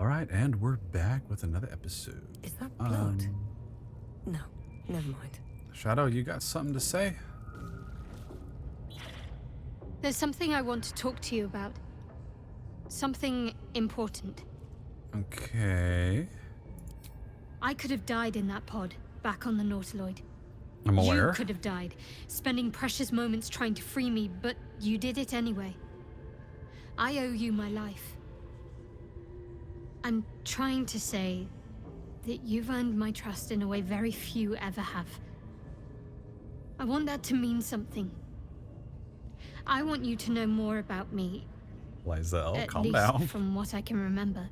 All right, and we're back with another episode. Is that blood? No, never mind. Shadow, you got something to say? There's something I want to talk to you about. Something important. Okay. I could have died in that pod, back on the Nautiloid. I'm aware. You could have died, spending precious moments trying to free me, but you did it anyway. I owe you my life. I'm trying to say that you've earned my trust in a way very few ever have. I want that to mean something. I want you to know more about me. Lae'zel, At calm least down. from what I can remember.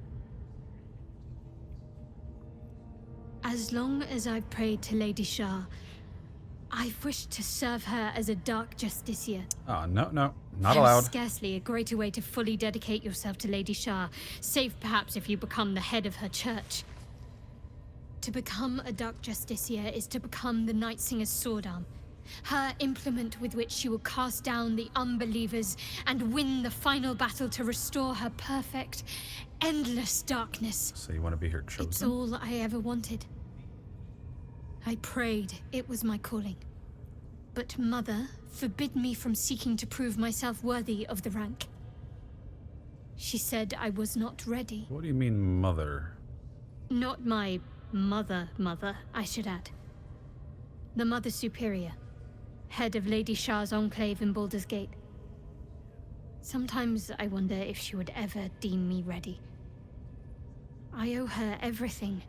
As long as I've prayed to Lady Shah, I've wished to serve her as a dark justiciar. Oh, no, not There's allowed. scarcely a greater way to fully dedicate yourself to Lady Shah, save perhaps if you become the head of her church. To become a dark justiciar is to become the Night Singer's sword arm, her implement with which she will cast down the unbelievers and win the final battle to restore her perfect, endless darkness. So you want to be her chosen? It's all I ever wanted. I prayed it was my calling. But Mother forbid me from seeking to prove myself worthy of the rank. She said I was not ready. What do you mean, mother? Not my mother, I should add. The Mother Superior, head of Lady Shah's enclave in Baldur's Gate. Sometimes I wonder if she would ever deem me ready. I owe her everything,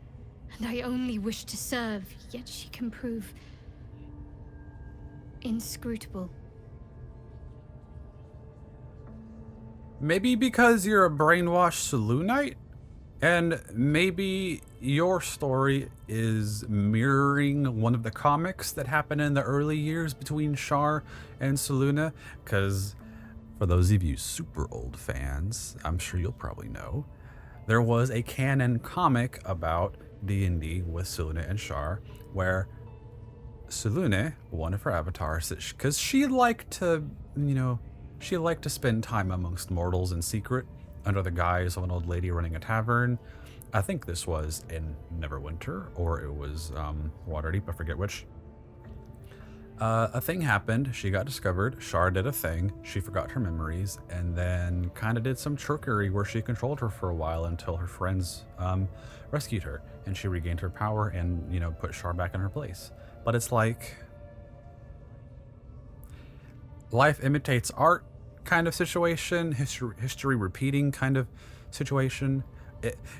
and I only wish to serve, yet she can prove inscrutable. Maybe because you're a brainwashed Selûnite? And maybe your story is mirroring one of the comics that happened in the early years between Shar and Selûne? Because for those of you super old fans, I'm sure you'll probably know, there was a canon comic about D&D with Selûne and Shar, where Selûne, one of her avatars, because she liked to, she liked to spend time amongst mortals in secret, under the guise of an old lady running a tavern. I think this was in Neverwinter, or it was Waterdeep, I forget which. A thing happened, she got discovered, Shar did a thing, she forgot her memories, and then kind of did some trickery where she controlled her for a while until her friends rescued her, and she regained her power and, put Shar back in her place. But it's like, life imitates art kind of situation, history repeating kind of situation.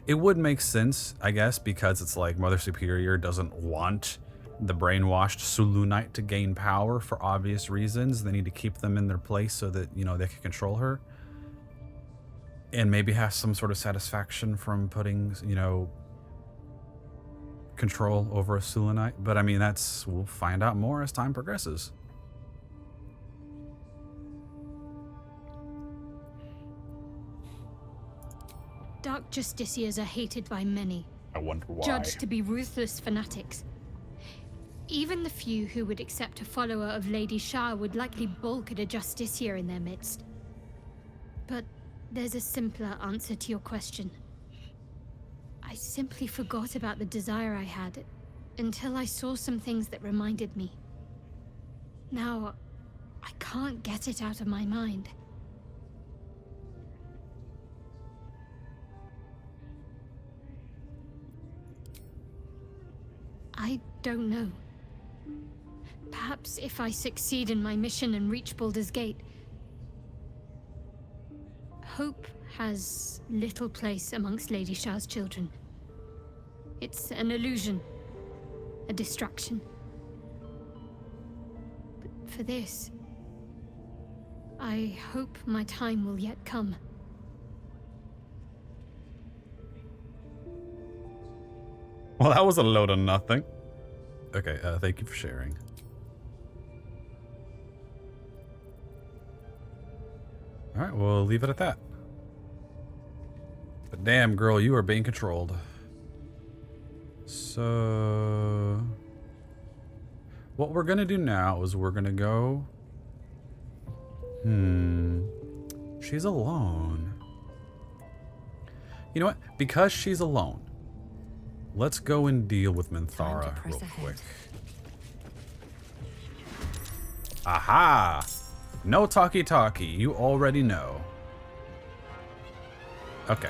It would make sense, I guess, because it's like Mother Superior doesn't want the brainwashed Selûnite to gain power for obvious reasons. They need to keep them in their place so that, they can control her. And maybe have some sort of satisfaction from putting, control over a Selûnite. But I mean, we'll find out more as time progresses. Dark justiciars are hated by many, I wonder why. judged to be ruthless fanatics. Even the few who would accept a follower of Lady Shah would likely balk at a justiciar in their midst. But there's a simpler answer to your question. I simply forgot about the desire I had until I saw some things that reminded me. Now, I can't get it out of my mind. I don't know. Perhaps if I succeed in my mission and reach Baldur's Gate. Hope has little place amongst Lady Shah's children. It's an illusion, a distraction. But for this, I hope my time will yet come. Well, that was a load of nothing. Okay, thank you for sharing. All right, we'll leave it at that. But damn, girl, you are being controlled. So, what we're gonna do now is we're gonna go. She's alone. You know what? Because she's alone, let's go and deal with Time to Minthara press real ahead. quick. Aha! No talkie-talkie. You already know. Okay.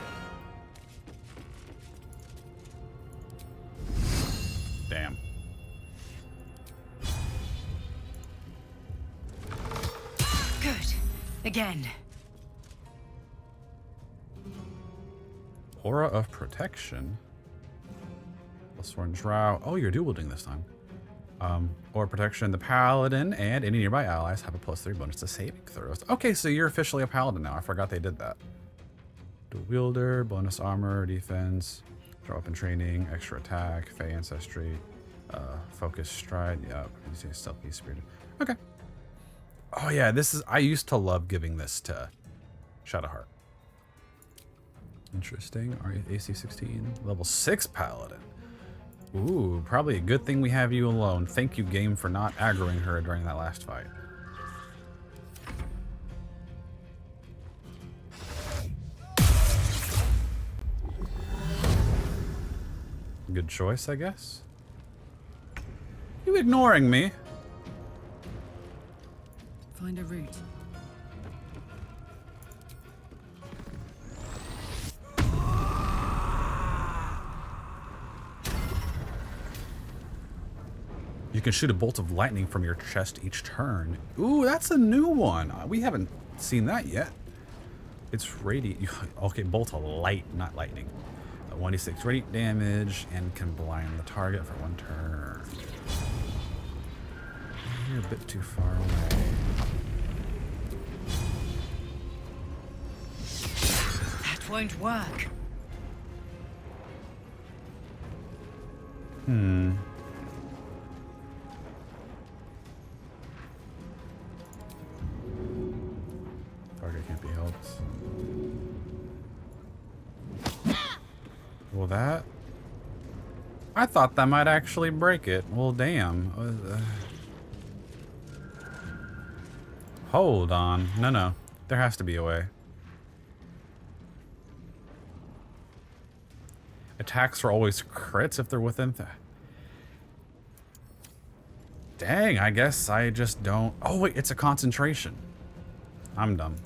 Damn. Good. Again. Aura of Protection. +1 Drow. Oh, you're dual wielding this time. Aura of Protection. The Paladin and any nearby allies have a +3 bonus to saving throws. Okay, so you're officially a Paladin now. I forgot they did that. Dual wielder, bonus armor, defense, draw weapon training, extra attack, Fey ancestry, focus stride. Yeah, you say stealthy spirited. Okay. Oh yeah, this is. I used to love giving this to Shadowheart. Interesting. AC 16, level 6 Paladin. Ooh, probably a good thing we have you alone. Thank you, game, for not aggroing her during that last fight. Good choice, I guess. You ignoring me? Find a route. You can shoot a bolt of lightning from your chest each turn. Ooh, that's a new one. We haven't seen that yet. It's radiant. Okay, bolt of light, not lightning. 1d6 radiant damage and can blind the target for 1 turn. You're a bit too far away. That won't work. Target can't be helped. Well, that... I thought that might actually break it. Well, damn. Hold on. No. There has to be a way. Attacks are always crits if they're within... Dang, I guess I just don't... Oh, wait, it's a concentration. I'm dumb.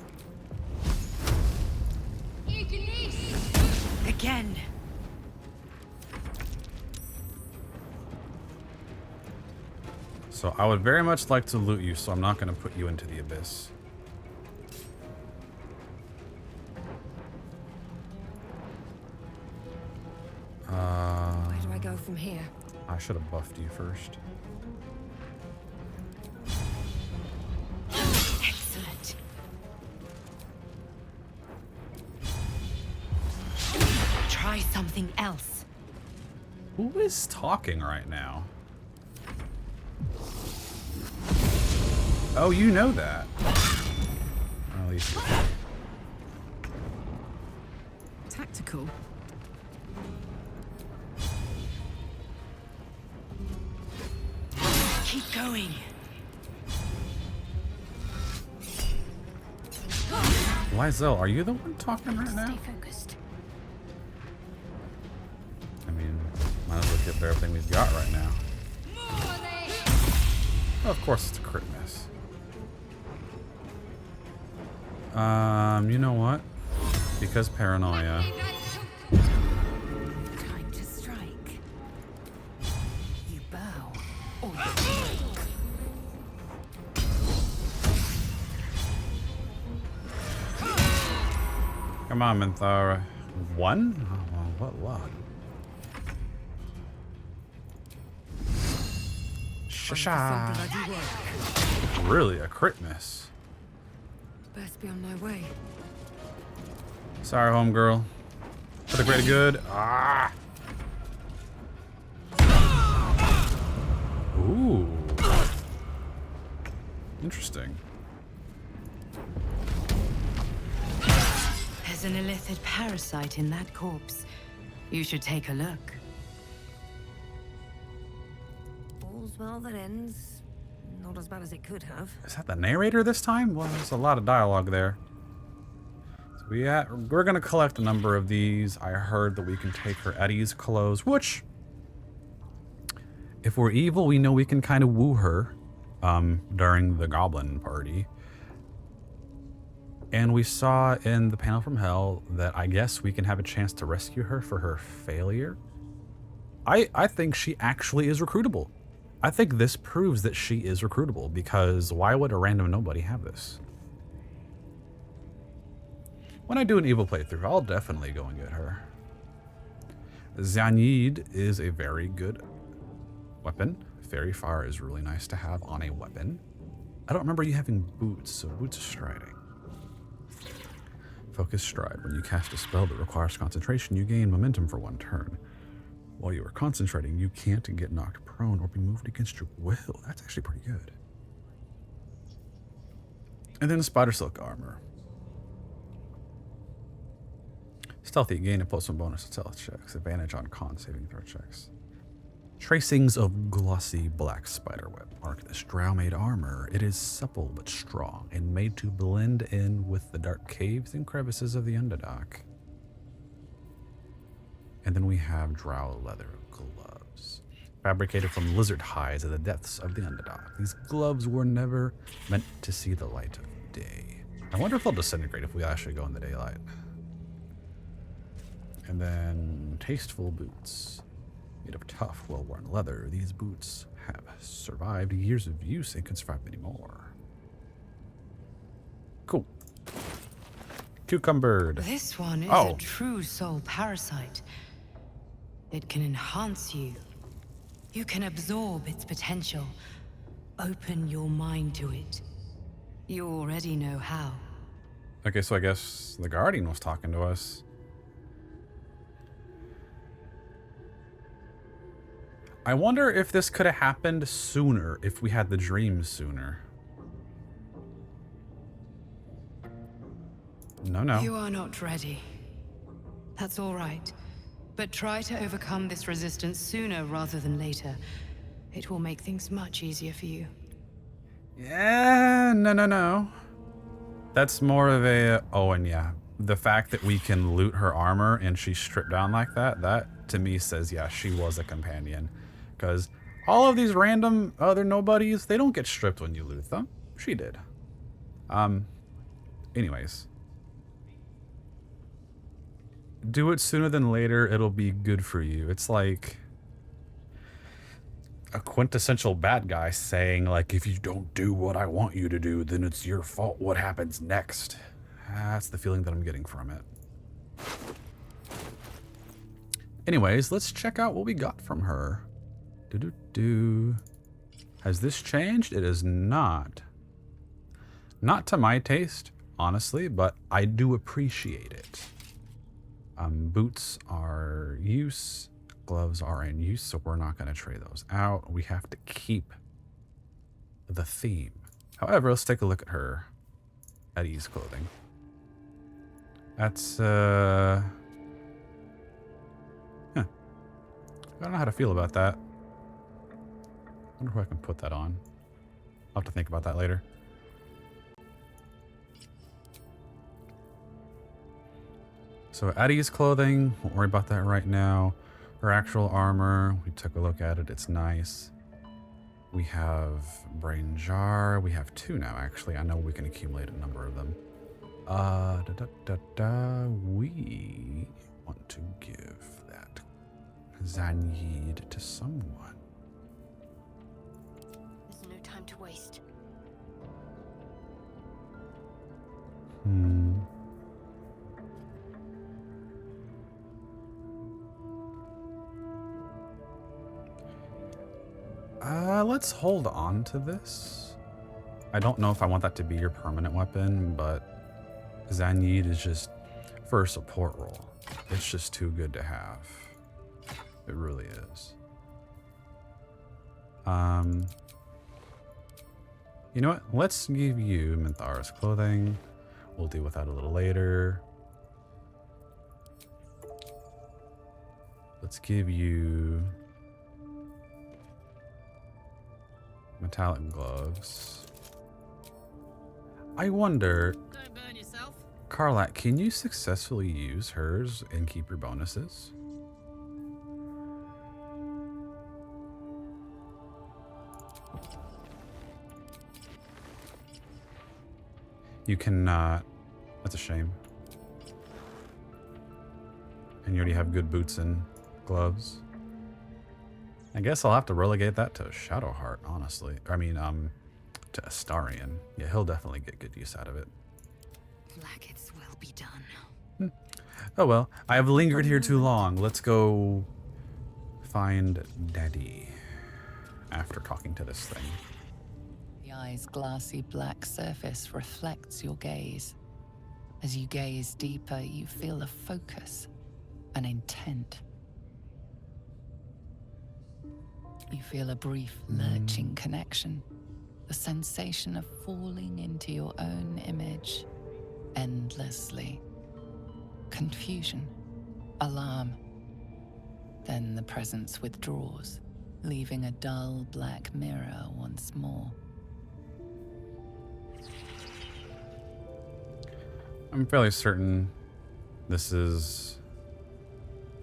Again. So I would very much like to loot you, so I'm not going to put you into the abyss. Where do I go from here? I should have buffed you first. Excellent. Try something else. Who is talking right now? Oh, you know that. At least Tactical. Keep going. Lae'zel, are you the one talking right now? Stay focused. I mean, might as well get for everything we've got right now. Oh, of course it's a crit miss. You know what? Because paranoia. Time to strike. You bow or you break. Come on, Minthara. 1? Oh, well, what luck. Shasha. Bloody work. Really, a crit miss. Best be on my way. Sorry, homegirl. For the greater good. Ah. Ooh. Interesting. There's an illithid parasite in that corpse. You should take a look. All's well that ends. Not as bad as it could have. Is that the narrator this time? Well, there's a lot of dialogue there. So we're gonna collect a number of these. I heard that we can take her Eddie's clothes, which, if we're evil, we know we can kind of woo her during the goblin party. And we saw in the panel from hell that I guess we can have a chance to rescue her for her failure. I think she actually is recruitable. I think this proves that she is recruitable, because why would a random nobody have this? When I do an evil playthrough, I'll definitely go and get her. Zanid is a very good weapon. Fairy Fire is really nice to have on a weapon. I don't remember you having boots, so boots of striding. Focus stride. When you cast a spell that requires concentration, you gain momentum for 1 turn. While you are concentrating, you can't get knocked prone or be moved against your will. That's actually pretty good. And then Spider Silk Armor. Stealthy, gain a +1 bonus to stealth checks. Advantage on con saving throw checks. Tracings of glossy black spiderweb mark this drow-made armor. It is supple but strong and made to blend in with the dark caves and crevices of the Underdark. And then we have drow leather gloves, fabricated from lizard hides at the depths of the Underdark. These gloves were never meant to see the light of day. I wonder if they'll disintegrate if we actually go in the daylight. And then tasteful boots. Made of tough, well-worn leather, these boots have survived years of use and can survive many more. Cool. Cucumbered. This one is a true soul parasite. It can enhance you. You can absorb its potential. Open your mind to it. You already know how. Okay, so I guess the Guardian was talking to us. I wonder if this could have happened sooner, if we had the dreams sooner. No. You are not ready. That's all right. But try to overcome this resistance sooner rather than later. It will make things much easier for you. Yeah, no. That's more of a... Oh, and yeah. The fact that we can loot her armor and she's stripped down like that to me says, yeah, she was a companion. Because all of these random other nobodies, they don't get stripped when you loot them. She did. Anyways. Do it sooner than later, it'll be good for you. It's like a quintessential bad guy saying, like, if you don't do what I want you to do, then it's your fault what happens next. That's the feeling that I'm getting from it. Anyways, let's check out what we got from her. Has this changed? It is not. Not to my taste, honestly, but I do appreciate it. Boots are use, gloves are in use, so we're not going to trade those out. We have to keep the theme. However, let's take a look at her Eddie's clothing. That's, I don't know how to feel about that. I wonder if I can put that on. I'll have to think about that later. So Eddie's clothing, won't worry about that right now. Her actual armor, we took a look at it, it's nice. We have brain jar, we have 2 now actually. I know we can accumulate a number of them. We want to give that Zanid to someone. There's no time to waste. Let's hold on to this. I don't know if I want that to be your permanent weapon, but Zanid is just for a support role. It's just too good to have. It really is. You know what? Let's give you Minthara's clothing. We'll deal with that a little later. Let's give you metallic gloves. I wonder... Don't burn yourself. Karlak, can you successfully use hers and keep your bonuses? You cannot. That's a shame. And you already have good boots and gloves. I guess I'll have to relegate that to Shadowheart, honestly. I mean, to Astarion. Yeah, he'll definitely get good use out of it. Like its will be done. Oh well, I have lingered here too long. Let's go find Daddy after talking to this thing. The eye's glassy black surface reflects your gaze. As you gaze deeper, you feel a focus, an intent. You feel a brief, lurching connection, the sensation of falling into your own image endlessly. Confusion, alarm. Then the presence withdraws, leaving a dull black mirror once more. I'm fairly certain this is,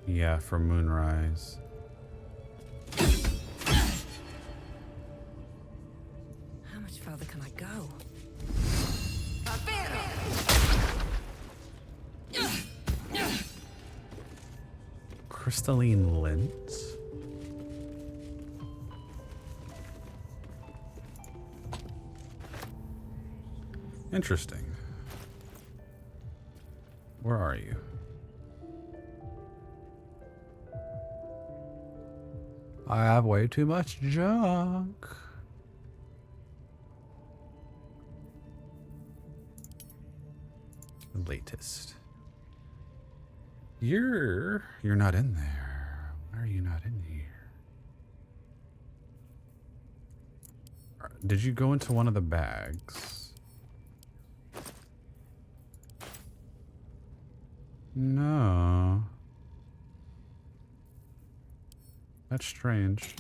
yeah, for Moonrise. How much further can I go? Crystalline lens? Interesting. Where are you? I have way too much junk. Latest. You're not in there. Why are you not in here? Did you go into one of the bags? No. That's strange.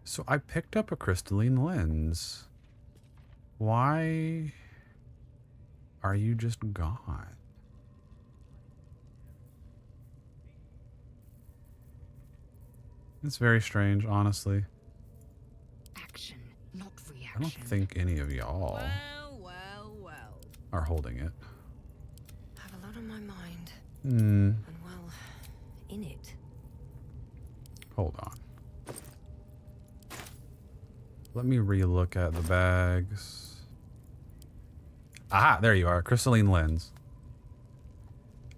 So I picked up a crystalline lens. Why are you just gone? It's very strange, honestly. Action, not reaction. I don't think any of y'all Well. are holding it. I have a lot on my mind. Hmm. And well, in it. Hold on. Let me re-look at the bags. Aha, there you are. Crystalline lens.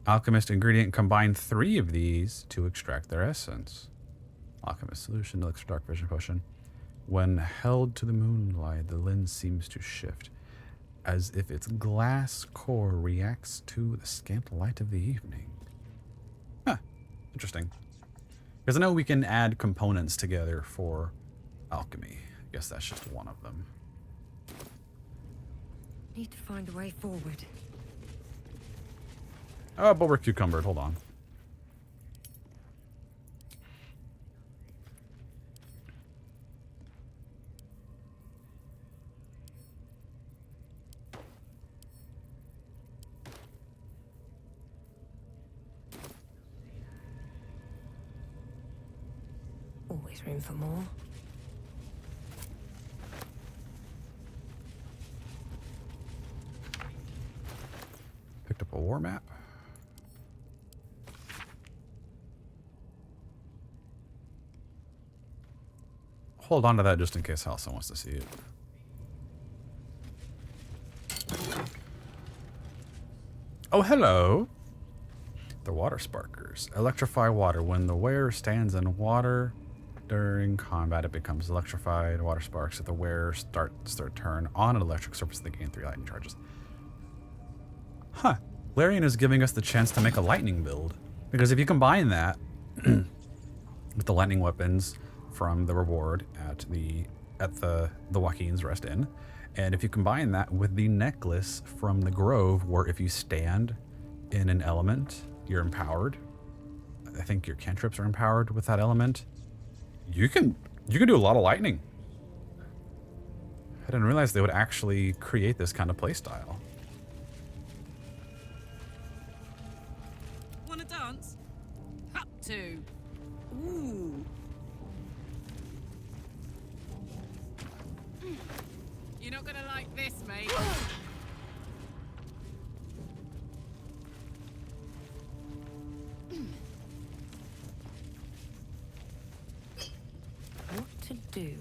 Alchemist ingredient, combine 3 of these to extract their essence. Alchemist solution, elixir dark vision potion. When held to the moonlight, the lens seems to shift, as if its glass core reacts to the scant light of the evening. Huh, interesting. Because I know we can add components together for alchemy. I guess that's just one of them. Need to find a way forward. Oh, but we're cucumbered. Hold on. Always room for more. Picked up a war map. Hold on to that just in case Halsin wants to see it. Oh, hello. The water sparkers. Electrify water. When the wearer stands in water during combat, it becomes electrified. Water sparks. If the wearer starts their turn on an electric surface, they gain 3 lightning charges. Huh. Larian is giving us the chance to make a lightning build. Because if you combine that with the lightning weapons from the reward at the Joaquin's Rest Inn, and if you combine that with the necklace from the Grove, where if you stand in an element, you're empowered. I think your cantrips are empowered with that element. You can do a lot of lightning. I didn't realize they would actually create this kind of playstyle. Wanna dance? Up to. Ooh. You're not gonna like this, mate. What to do?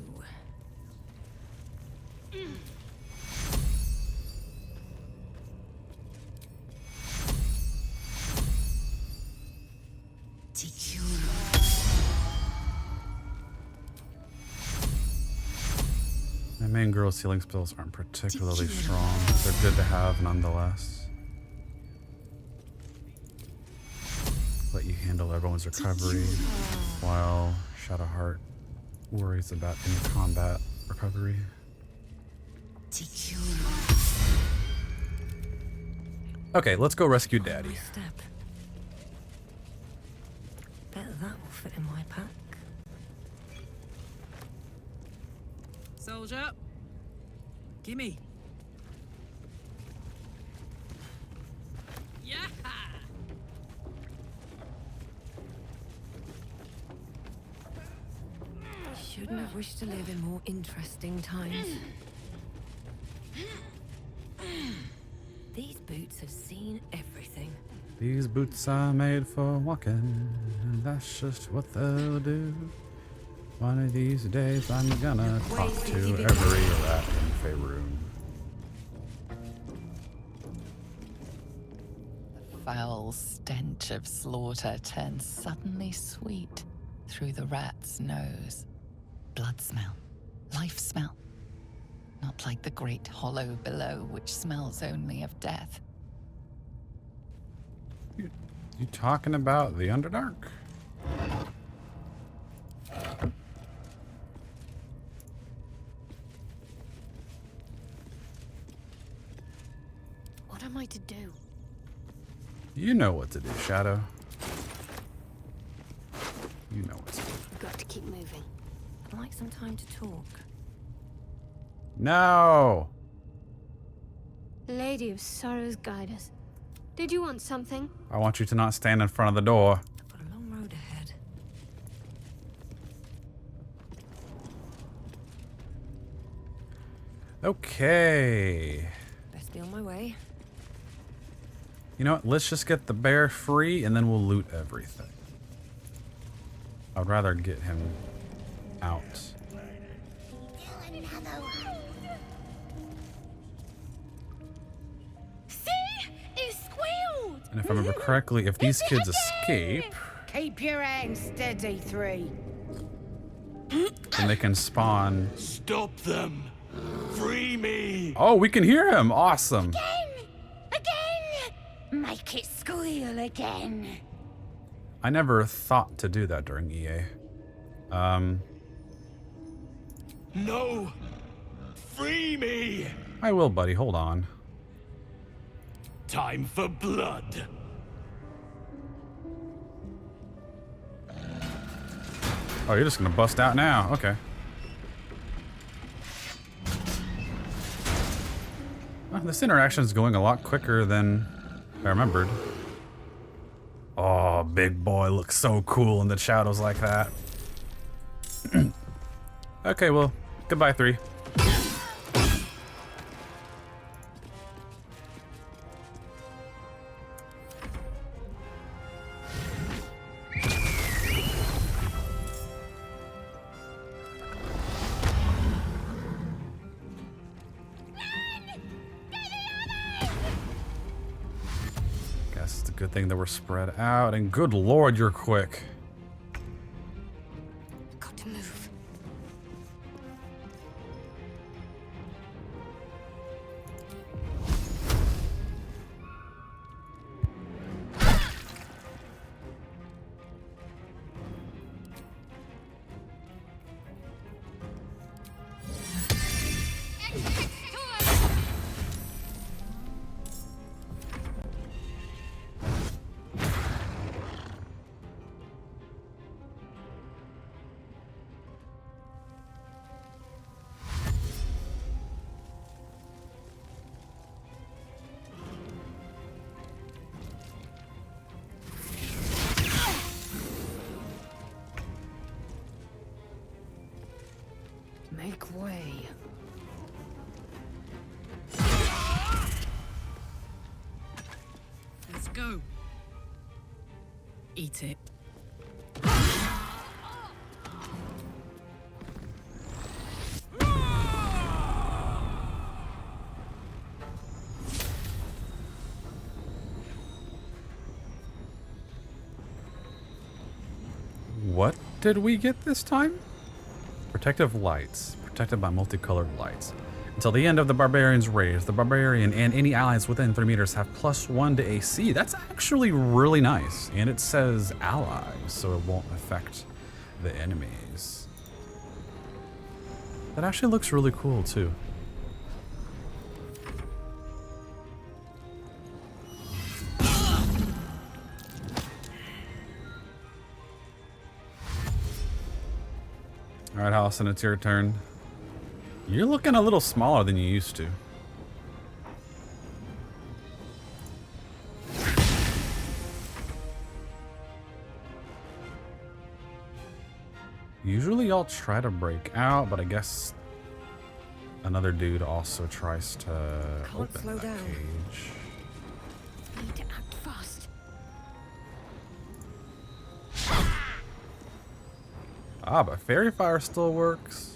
My main girl's healing spells aren't particularly strong. They're good to have nonetheless. Let you handle everyone's recovery while Shadowheart worries about in-combat recovery. Okay, let's go rescue Daddy. Step. Bet that will fit in my pack. Soldier. Gimme. Yeah. Shouldn't have wished to live in more interesting times. These boots have seen everything. These boots are made for walking, and that's just what they'll do. One of these days I'm gonna talk to every rat in Faerun. The foul stench of slaughter turns suddenly sweet through the rat's nose. Blood smell, life smell. Not like the great hollow below, which smells only of death. You talking about the Underdark? What am I to do? You know what to do, Shadow. You know what to do. We've got to keep moving. I'd like some time to talk. No! Lady of Sorrows, guide us. Did you want something? I want you to not stand in front of the door. I've got a long road ahead. Okay. Best be on my way. You know what? Let's just get the bear free and then we'll loot everything. I'd rather get him out. And if I remember correctly, if these kids escape, Keep your hands steady, 3. then they can spawn. Stop them! Free me! Oh, we can hear him! Awesome! Again! Make it squeal again. I never thought to do that during EA. No! Free me! I will, buddy. Hold on. Time for blood! Oh, you're just gonna bust out now. Okay. Well, this interaction is going a lot quicker than I remembered. Oh, big boy looks so cool in the shadows like that. Okay, well, goodbye, 3. Guess it's a good thing that we're spread out, and good lord, you're quick. Got to move. Make way. Let's go. Eat it. What did we get this time? Protective lights. Protected by multicolored lights. Until the end of the barbarian's rage, the barbarian and any allies within 3 meters have +1 to AC. That's actually really nice. And it says allies, so it won't affect the enemies. That actually looks really cool too. Alright, Halsin, it's your turn. You're looking a little smaller than you used to. Usually y'all try to break out, but I guess another dude also tries to open slow that down. cage. Need to act fast. Ah, but fairy fire still works.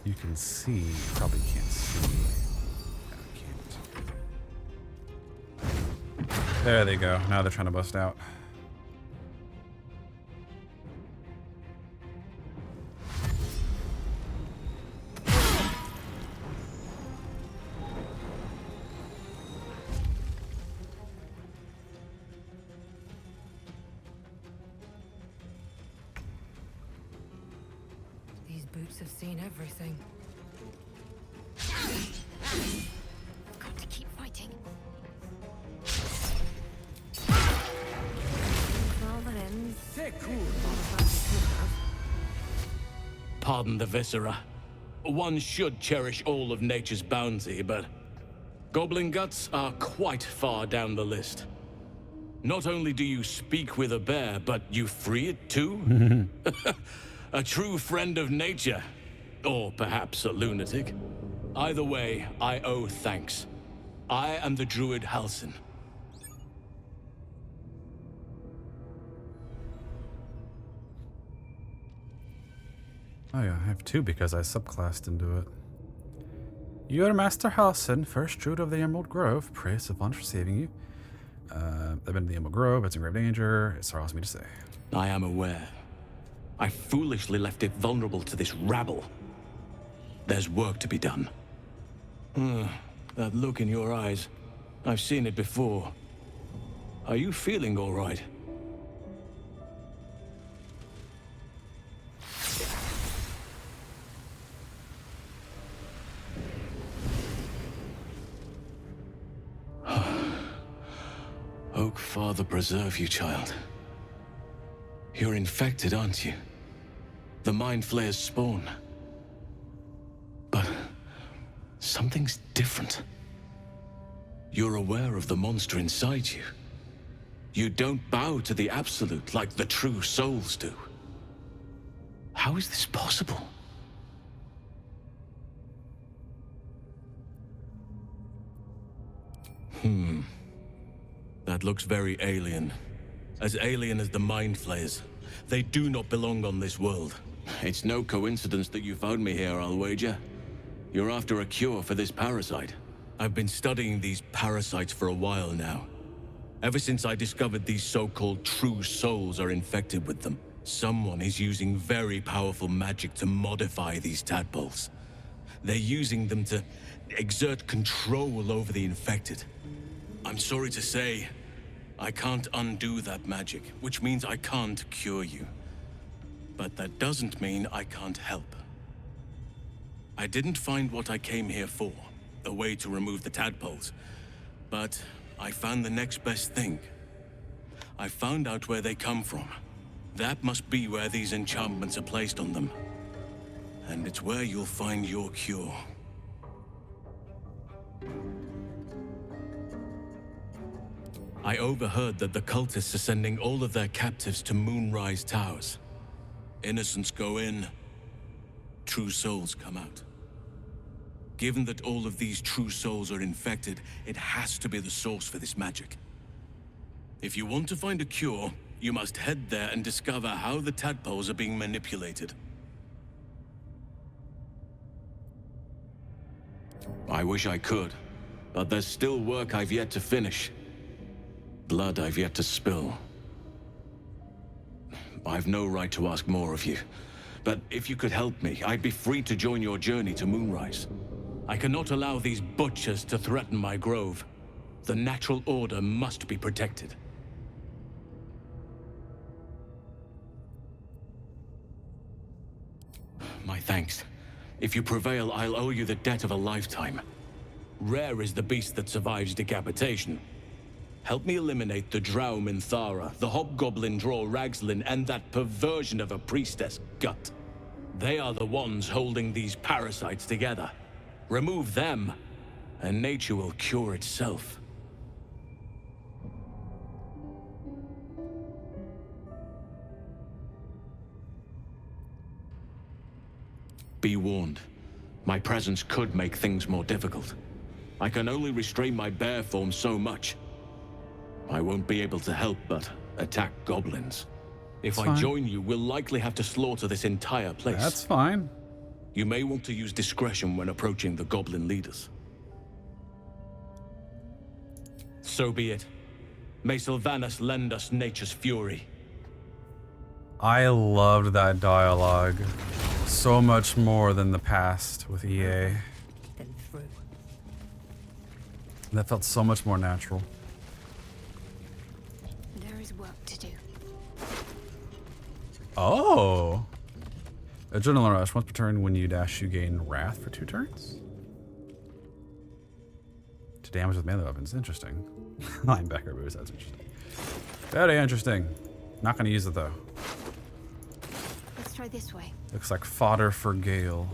You can see, you probably can't see. No, can't. There they go. Now they're trying to bust out. These boots have seen everything. Got to keep fighting. Well then, Pardon the viscera. One should cherish all of nature's bounty, but goblin guts are quite far down the list. Not only do you speak with a bear, but you free it too? A true friend of nature. Or perhaps a lunatic. Either way, I owe thanks. I am the druid Halsin. Oh yeah, I have two because I subclassed into it. You are Master Halsin, first druid of the Emerald Grove. Praise Savant for saving you. I've been in the Emerald Grove, it's in grave danger. It sorrows me to say. I am aware. I foolishly left it vulnerable to this rabble. There's work to be done. That look in your eyes. I've seen it before. Are you feeling all right? Oak Father preserve you, child. You're infected, aren't you? The Mind Flayer's spawn. But something's different. You're aware of the monster inside you. You don't bow to the Absolute like the true souls do. How is this possible? That looks very alien. As alien as the Mind Flayers. They do not belong on this world. It's no coincidence that you found me here, I'll wager. You're after a cure for this parasite. I've been studying these parasites for a while now. Ever since I discovered these so-called true souls are infected with them. Someone is using very powerful magic to modify these tadpoles. They're using them to exert control over the infected. I'm sorry to say, I can't undo that magic, which means I can't cure you. But that doesn't mean I can't help. I didn't find what I came here for, a way to remove the tadpoles. But I found the next best thing. I found out where they come from. That must be where these enchantments are placed on them. And it's where you'll find your cure. I overheard that the cultists are sending all of their captives to Moonrise Towers. Innocents go in, true souls come out. Given that all of these true souls are infected, it has to be the source for this magic. If you want to find a cure, you must head there and discover how the tadpoles are being manipulated. I wish I could, but there's still work I've yet to finish. Blood I've yet to spill. I've no right to ask more of you, but if you could help me, I'd be free to join your journey to Moonrise. I cannot allow these butchers to threaten my grove. The natural order must be protected. My thanks. If you prevail, I'll owe you the debt of a lifetime. Rare is the beast that survives decapitation. Help me eliminate the Drow Minthara, the Hobgoblin Draw Ragslin, and that perversion of a priestess, Gut. They are the ones holding these parasites together. Remove them, and nature will cure itself. Be warned. My presence could make things more difficult. I can only restrain my bear form so much. I won't be able to help but attack goblins. If I join you, we'll likely have to slaughter this entire place. That's fine. You may want to use discretion when approaching the goblin leaders. So be it. May Sylvanas lend us nature's fury. I loved that dialogue so much more than the past with EA. Then through. That felt so much more natural. There is work to do. Oh! Adrenaline rush. Once per turn, when you dash, you gain wrath for 2 turns. To damage with melee weapons. Interesting. Linebacker boost. That's interesting. Very interesting. Not going to use it though. Let's try this way. Looks like fodder for Gale.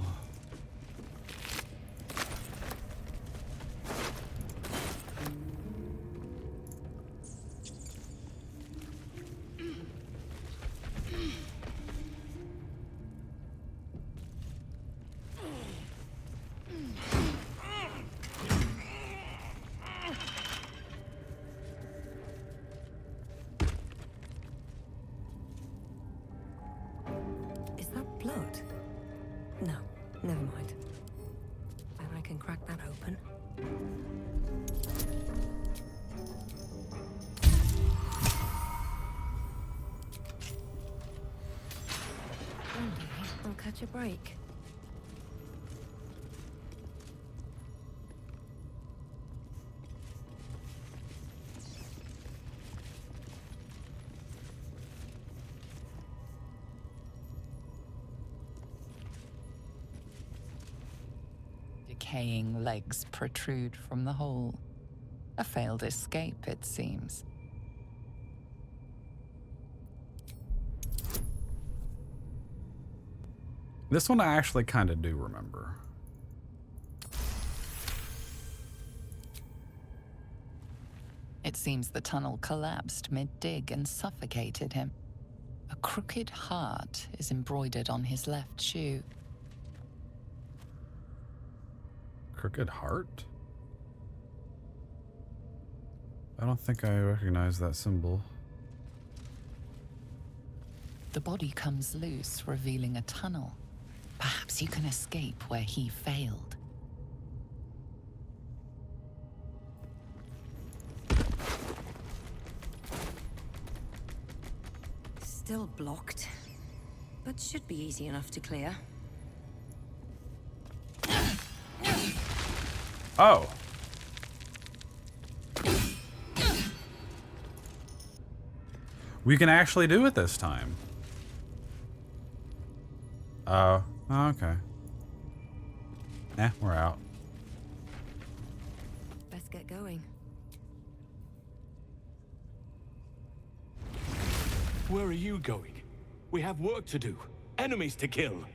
Is that blood? No, never mind. And I can crack that open. One day, I'll catch a break. Decaying legs protrude from the hole. A failed escape, it seems. This one I actually kind of do remember. It seems the tunnel collapsed mid-dig and suffocated him. A crooked heart is embroidered on his left shoe. Crooked heart? I don't think I recognize that symbol. The body comes loose, revealing a tunnel. Perhaps you can escape where he failed. Still blocked, but should be easy enough to clear. Oh. We can actually do it this time. Oh, okay. We're out. Best get going. Where are you going? We have work to do. Enemies to kill.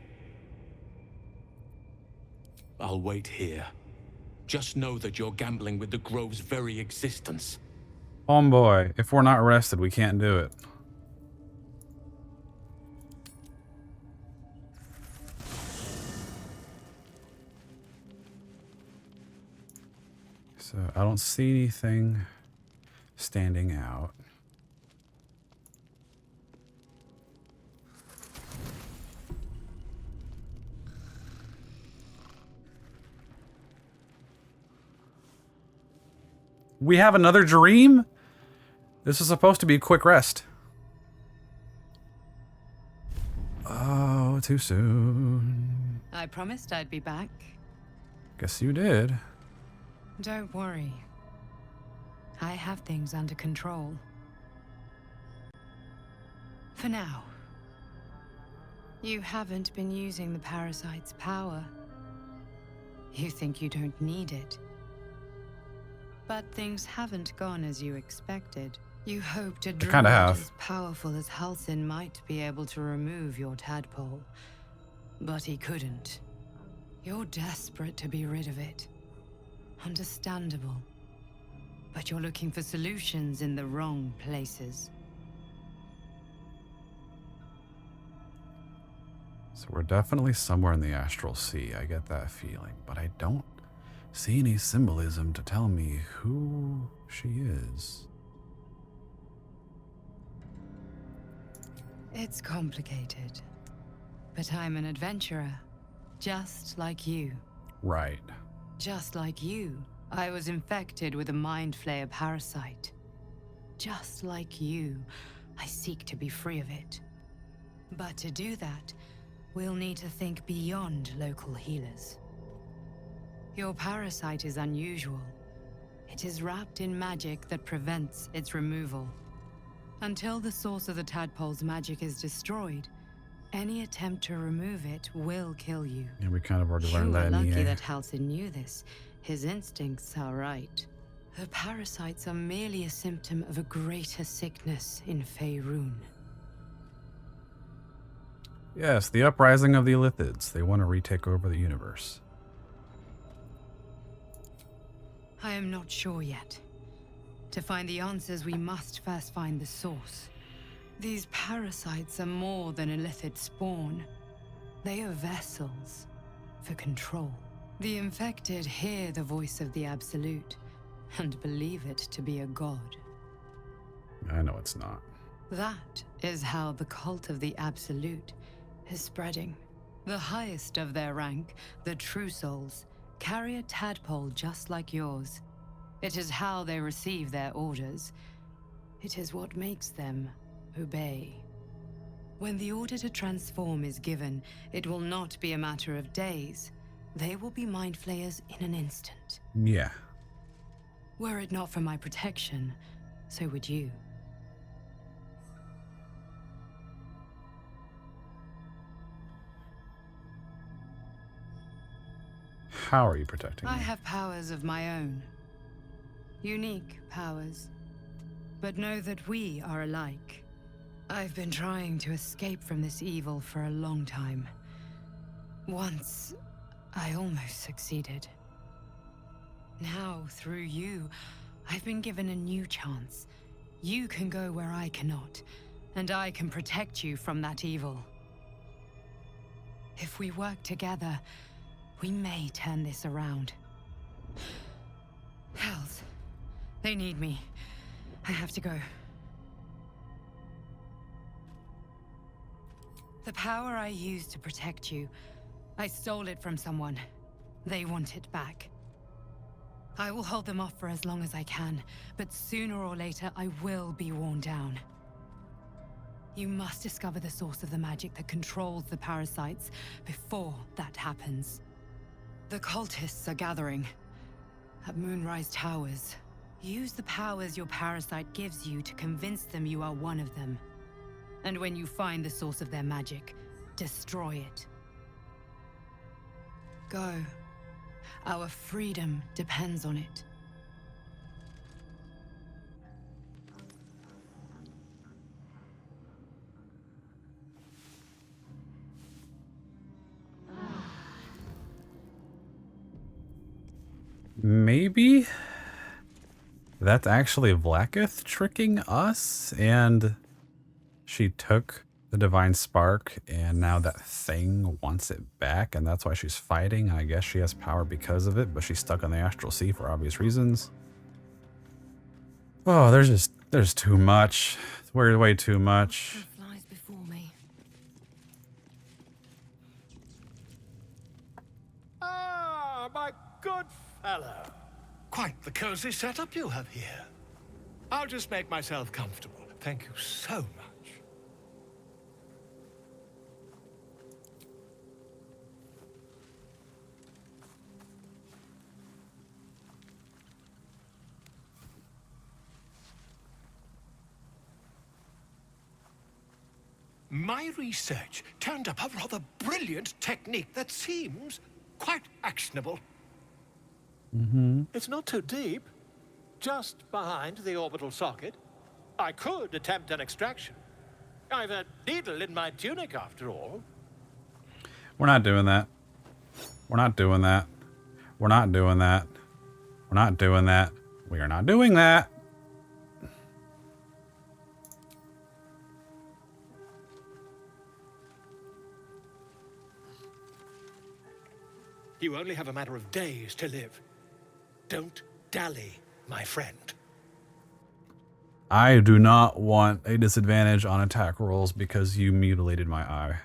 I'll wait here. Just know that you're gambling with the Grove's very existence. Homeboy, if we're not rested, we can't do it. I don't see anything standing out. We have another dream? This is supposed to be a quick rest. Oh, too soon. I promised I'd be back. Guess you did. Don't worry. I have things under control. For now. You haven't been using the parasite's power. You think you don't need it. But things haven't gone as you expected. You hoped a kinda druid have. as powerful as Halsin might be able to remove your tadpole. But he couldn't. You're desperate to be rid of it. Understandable. But you're looking for solutions in the wrong places. So we're definitely somewhere in the astral sea. I get that feeling, but I don't see any symbolism to tell me who she is. It's complicated. But I'm an adventurer. Just like you. Right. Just like you, I was infected with a mind flayer parasite. Just like you, I seek to be free of it. But to do that, we'll need to think beyond local healers. Your parasite is unusual. It is wrapped in magic that prevents its removal. Until the source of the tadpole's magic is destroyed, any attempt to remove it will kill you. And we kind of already You learned are that in lucky EA. that Halsin knew this. His instincts are right. The parasites are merely a symptom of a greater sickness in Faerun. Yes, the uprising of the Illithids. They want to retake over the universe. I am not sure yet. To find the answers, we must first find the source. These parasites are more than Illithid spawn. They are vessels for control. The infected hear the voice of the Absolute and believe it to be a god. I know it's not. That is how the cult of the Absolute is spreading. The highest of their rank, the True Souls, carry a tadpole just like yours. It is how they receive their orders. It is what makes them obey. When the order to transform is given, it will not be a matter of days. They will be mind flayers in an instant. Yeah. Were it not for my protection, so would you. How are you protecting I me? have powers of my own. Unique powers. But know that we are alike. I've been trying to escape from this evil for a long time. Once, I almost succeeded. Now, through you, I've been given a new chance. You can go where I cannot, and I can protect you from that evil. If we work together, we may turn this around. Hells. They need me. I have to go. The power I used to protect you, I stole it from someone. They want it back. I will hold them off for as long as I can, but sooner or later I will be worn down. You must discover the source of the magic that controls the parasites before that happens. The cultists are gathering at Moonrise Towers. Use the powers your parasite gives you to convince them you are one of them. And when you find the source of their magic, destroy it. Go. Our freedom depends on it. Maybe that's actually Vlaakith tricking us, and she took the divine spark, and now that thing wants it back, and that's why she's fighting. I guess she has power because of it, but she's stuck on the astral sea for obvious reasons. Oh, there's too much. There's way too much. Flies before me. Ah, my good fellow. Quite the cozy setup you have here. I'll just make myself comfortable. Thank you so much. My research turned up a rather brilliant technique that seems quite actionable. It's not too deep, just behind the orbital socket. I could attempt an extraction. I've a needle in my tunic, after all. We're not doing that. We're not doing that. We're not doing that. We're not doing that. We are not doing that. You only have a matter of days to live. Don't dally, my friend. I do not want a disadvantage on attack rolls because you mutilated my eye.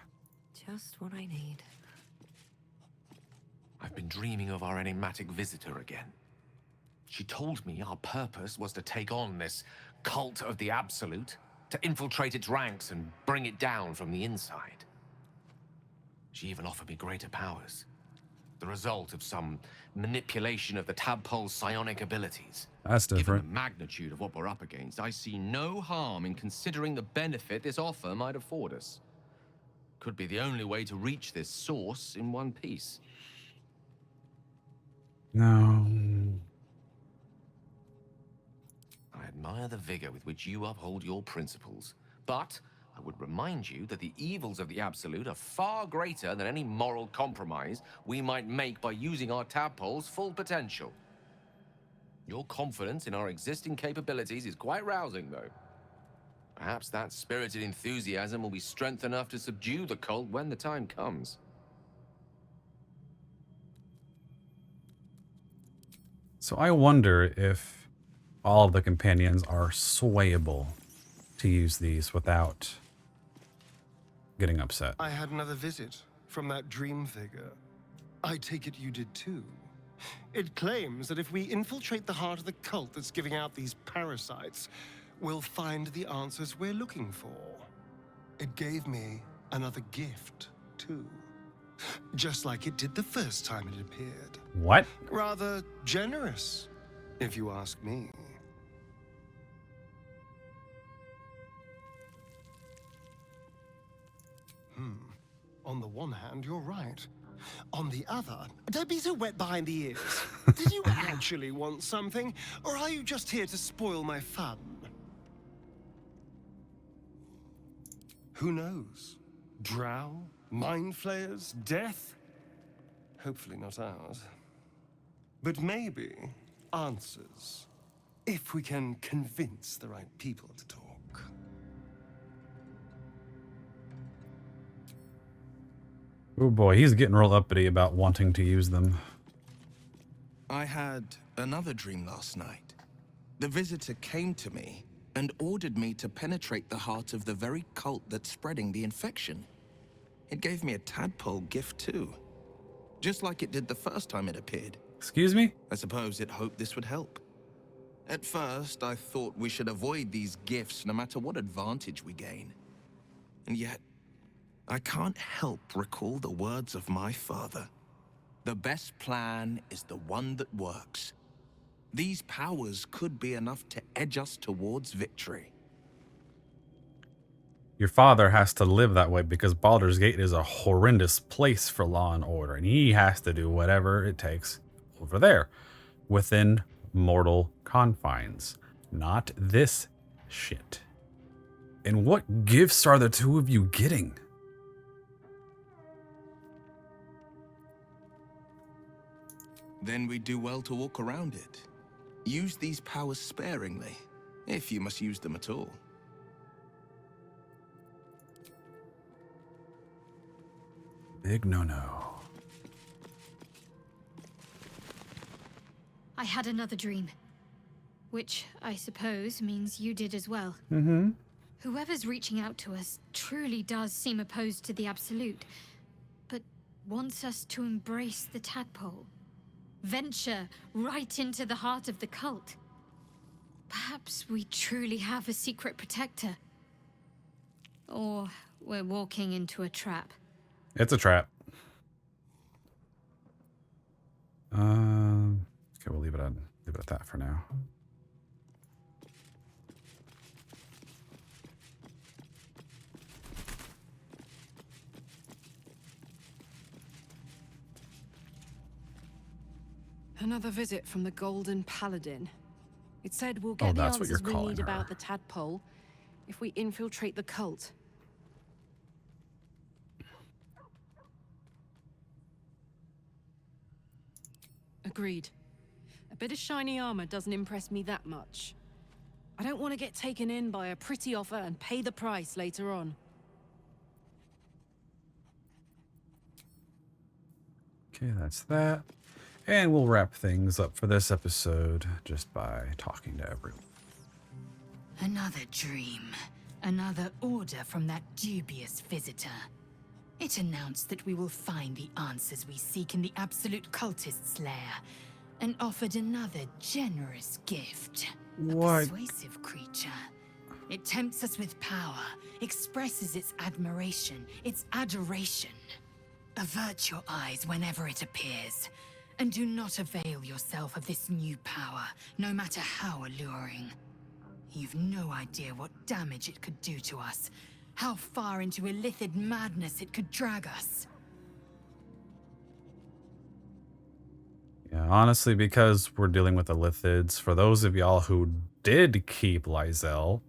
Just what I need. I've been dreaming of our enigmatic visitor again. She told me our purpose was to take on this cult of the Absolute, to infiltrate its ranks and bring it down from the inside. She even offered me greater powers, the result of some manipulation of the tadpole's psionic abilities. That's Given different. the magnitude of what we're up against, I see no harm in considering the benefit this offer might afford us. Could be the only way to reach this source in one piece. No. I admire the vigor with which you uphold your principles, but I would remind you that the evils of the Absolute are far greater than any moral compromise we might make by using our tadpole's full potential. Your confidence in our existing capabilities is quite rousing, though. Perhaps that spirited enthusiasm will be strength enough to subdue the cult when the time comes. So I wonder if all of the companions are swayable to use these without getting upset. I had another visit from that dream figure. I take it you did too. It claims that if we infiltrate the heart of the cult that's giving out these parasites, we'll find the answers we're looking for. It gave me another gift too. Just like it did the first time it appeared. What? Rather generous, if you ask me. On the one hand, you're right. On the other, don't be so wet behind the ears. Did you actually want something, or are you just here to spoil my fun? Who knows? Drow? Mind flayers? Death? Hopefully not ours. But maybe answers. If we can convince the right people to talk. Oh boy, he's getting real uppity about wanting to use them. I had another dream last night. The visitor came to me and ordered me to penetrate the heart of the very cult that's spreading the infection. It gave me a tadpole gift too, just like it did the first time it appeared. Excuse me? I suppose it hoped this would help. At first, I thought we should avoid these gifts no matter what advantage we gain. And yet, I can't help recall the words of my father. The best plan is the one that works. These powers could be enough to edge us towards victory. Your father has to live that way because Baldur's Gate is a horrendous place for law and order, and he has to do whatever it takes over there, within mortal confines. Not this shit. And what gifts are the two of you getting? Then we do well to walk around it. Use these powers sparingly, if you must use them at all. Big no-no. I had another dream. Which, I suppose, means you did as well. Mm-hmm. Whoever's reaching out to us truly does seem opposed to the Absolute, but wants us to embrace the tadpole. Venture right into the heart of the cult. Perhaps we truly have a secret protector. Or we're walking into a trap. It's a trap. Okay, we'll leave it at that for now. Another visit from the Golden Paladin. It said we'll get the that's what you're answers we calling need her. about the tadpole if we infiltrate the cult. Agreed. A bit of shiny armor doesn't impress me that much. I don't want to get taken in by a pretty offer and pay the price later on. Okay, that's that. And we'll wrap things up for this episode just by talking to everyone. Another dream. Another order from that dubious visitor. It announced that we will find the answers we seek in the Absolute Cultist's lair, and offered another generous gift. What? A persuasive creature. It tempts us with power, expresses its admiration, its adoration. Avert your eyes whenever it appears, and do not avail yourself of this new power, no matter how alluring. You've no idea what damage it could do to us, how far into illithid madness it could drag us. Yeah, honestly, because we're dealing with the Lithids, for those of y'all who did keep Lae'zel,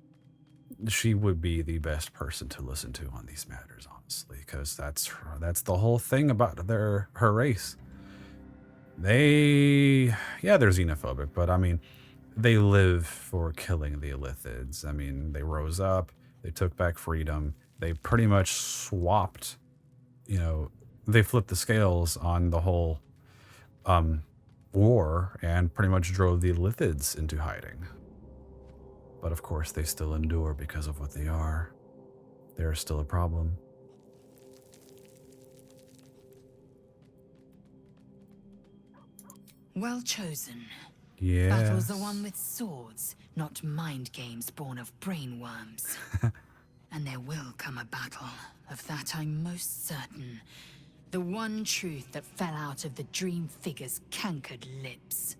she would be the best person to listen to on these matters, honestly, because that's the whole thing about her race. They're xenophobic, but I mean, they live for killing the Illithids. I mean, they rose up, they took back freedom, they pretty much swapped, they flipped the scales on the whole war and pretty much drove the Illithids into hiding. But of course, they still endure because of what they are. They're still a problem. Well chosen. Yeah. Battles are won with swords, not mind games born of brainworms. And there will come a battle, of that I'm most certain. The one truth that fell out of the dream figure's cankered lips.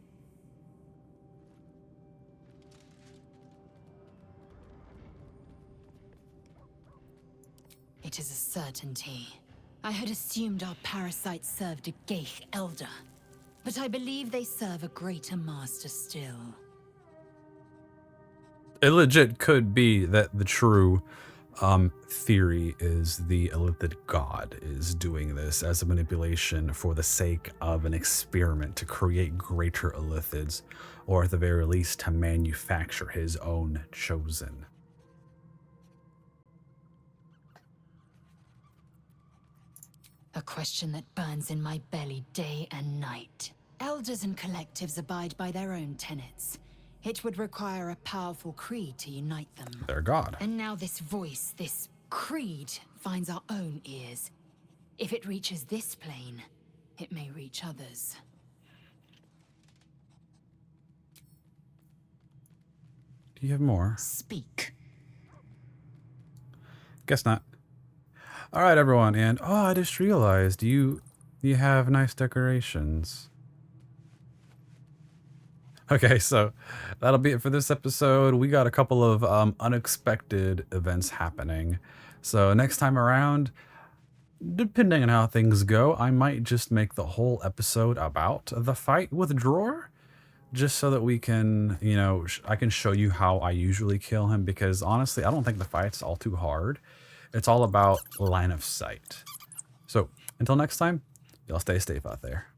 It is a certainty. I had assumed our parasites served a Geich elder, but I believe they serve a greater master still. It legit could be that the true theory is the Illithid god is doing this as a manipulation for the sake of an experiment to create greater Illithids, or at the very least to manufacture his own chosen. A question that burns in my belly day and night. Elders and collectives abide by their own tenets. It would require a powerful creed to unite them. Their god. And now this voice, this creed, finds our own ears. If it reaches this plane, it may reach others. Do you have more? Speak. Guess not. All right, everyone, and I just realized you have nice decorations. Okay, so that'll be it for this episode. We got a couple of unexpected events happening. So next time around, depending on how things go, I might just make the whole episode about the fight with Dror, just so that we can, I can show you how I usually kill him, because honestly, I don't think the fight's all too hard. It's all about line of sight. So until next time, y'all stay safe out there.